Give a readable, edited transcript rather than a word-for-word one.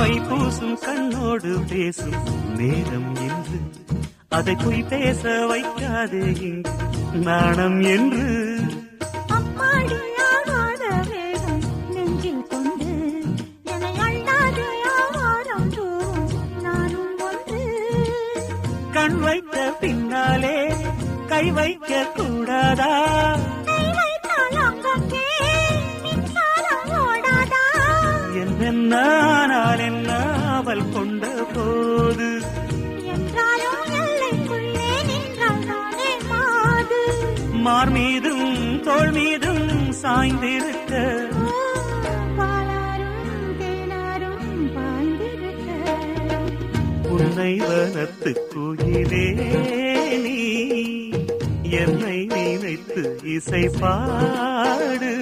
My பூசும் கண்ணோடு பேசும் நேரம் என்று அதை போய் பேச வைக்காதே நாணம் என்று கண் வைத்த பின்னாலே கை வைக்க கூடாதா? என்னென்னால் என்ன அவள் கொண்ட போது மார் மீதும் தோள் மீதும் சாய்ந்திருக்க உன்னை வனத்து குயிலே நீ என்னை நினைத்து இசை பாடு.